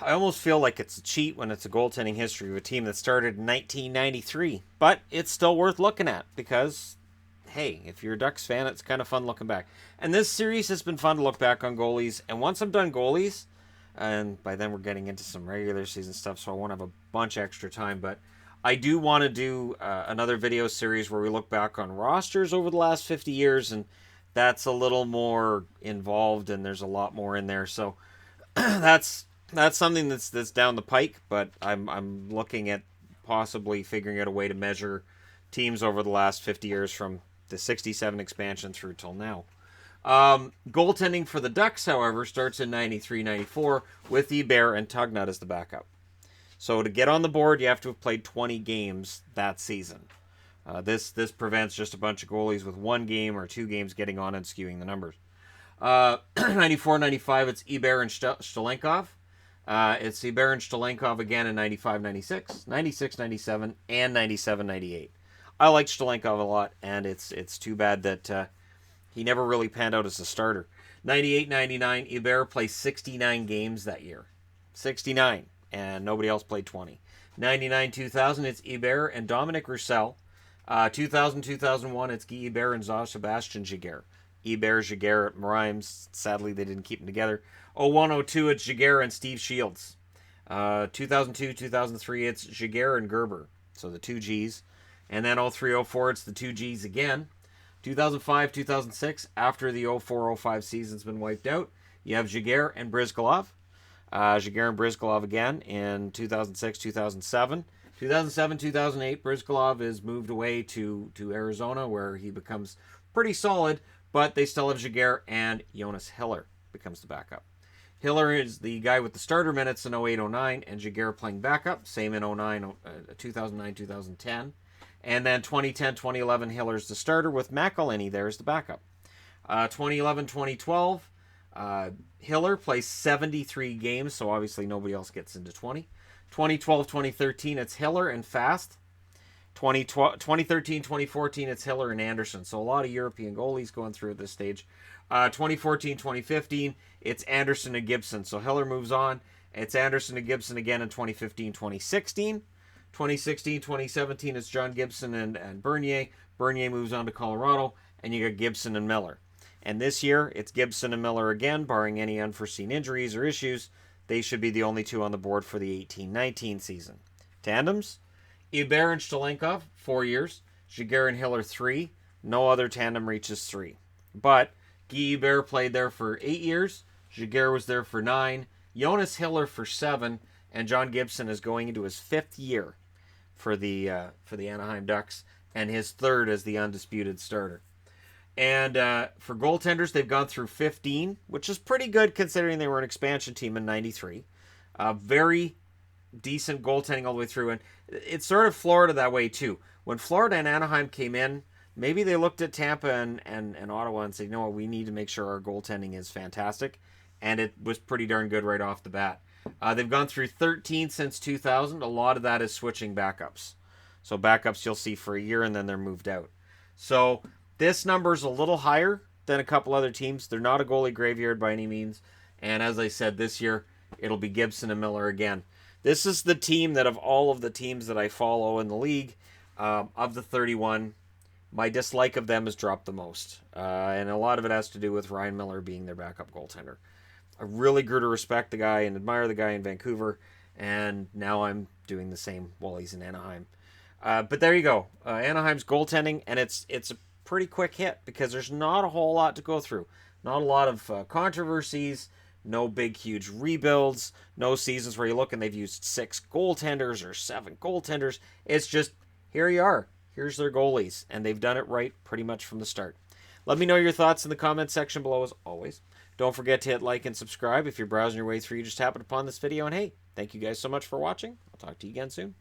I almost feel like it's a cheat when it's a goaltending history of a team that started in 1993, but it's still worth looking at because, hey, if you're a Ducks fan, it's kind of fun looking back. And this series has been fun to look back on goalies. And once I'm done goalies, and by then we're getting into some regular season stuff, so I won't have a bunch of extra time, but I do want to do another video series where we look back on rosters over the last 50 years, and that's a little more involved, and there's a lot more in there. So that's something that's down the pike, but I'm looking at possibly figuring out a way to measure teams over the last 50 years from the 67 expansion through till now. Goaltending for the Ducks, however, starts in 93-94 with Ebert and Tugnut as the backup. So to get on the board, you have to have played 20 games that season. This prevents just a bunch of goalies with 1 game or 2 games getting on and skewing the numbers. 94-95, it's Ebert and Stalenkov. It's Ebert and Stalenkov again in 95-96, 96-97, and 97-98. I like Stalenkov a lot, and it's too bad that he never really panned out as a starter. 98-99, Ebert played 69 games that year. 69, and nobody else played 20. 99-2000, it's Ebert and Dominic Roussel. 2000-2001, it's Guy Ebert and Jean-Sébastien Giguère. Ebert, Giguère at Rhymes. Sadly, they didn't keep them together. 01-02, it's Giguère and Steve Shields. 2002-2003, it's Giguère and Gerber. So the 2 Gs. And then 03-04, it's the 2 Gs again. 2005-2006, after the 04-05 season's been wiped out, you have Giguère and Brizgalov. Giguère and Brizgalov again in 2006-2007. 2007-2008, Brizgalov is moved away to Arizona, where he becomes pretty solid, but they still have Giguère, and Jonas Hiller becomes the backup. Hiller is the guy with the starter minutes in 08-09, and Giguère playing backup, same in 2009-2010. And then 2010-2011, Hiller's the starter with McElhinney there as the backup. 2011-2012, Hiller plays 73 games, so obviously nobody else gets into 20. 2012-2013, it's Hiller and Fast. 2013-2014, it's Hiller and Anderson. So a lot of European goalies going through at this stage. 2014-2015, it's Anderson and Gibson. So Hiller moves on. It's Anderson and Gibson again in 2015-2016. 2016-2017, it's John Gibson and Bernier. Bernier moves on to Colorado, and you got Gibson and Miller. And this year, it's Gibson and Miller again, barring any unforeseen injuries or issues. They should be the only 2 on the board for the 18-19 season. Tandems, Ebert and Stalenkov, 4 years. Giguère and Hiller, 3. No other tandem reaches 3. But Guy Ebert played there for 8 years. Giguère was there for 9. Jonas Hiller for 7. And John Gibson is going into his 5th year for the Anaheim Ducks, and his 3rd as the undisputed starter. And for goaltenders, they've gone through 15, which is pretty good considering they were an expansion team in 93. Very decent goaltending all the way through, and it's sort of Florida that way too. When Florida and Anaheim came in, maybe they looked at Tampa and Ottawa and said, you know what, we need to make sure our goaltending is fantastic, and it was pretty darn good right off the bat. They've gone through 13 since 2000. A lot of that is switching backups. So backups you'll see for a year, and then they're moved out. So this number's a little higher than a couple other teams. They're not a goalie graveyard by any means. And as I said, this year, it'll be Gibson and Miller again. This is the team that of all of the teams that I follow in the league, of the 31, my dislike of them has dropped the most. And a lot of it has to do with Ryan Miller being their backup goaltender. I really grew to respect the guy and admire the guy in Vancouver, and now I'm doing the same while he's in Anaheim. But there you go. Anaheim's goaltending, and it's a pretty quick hit because there's not a whole lot to go through. Not a lot of controversies, no big, huge rebuilds, no seasons where you look and they've used 6 goaltenders or 7 goaltenders. It's just, here you are. Here's their goalies, and they've done it right pretty much from the start. Let me know your thoughts in the comment section below as always. Don't forget to hit like and subscribe if you're browsing your way through. You just happened upon this video. And hey, thank you guys so much for watching. I'll talk to you again soon.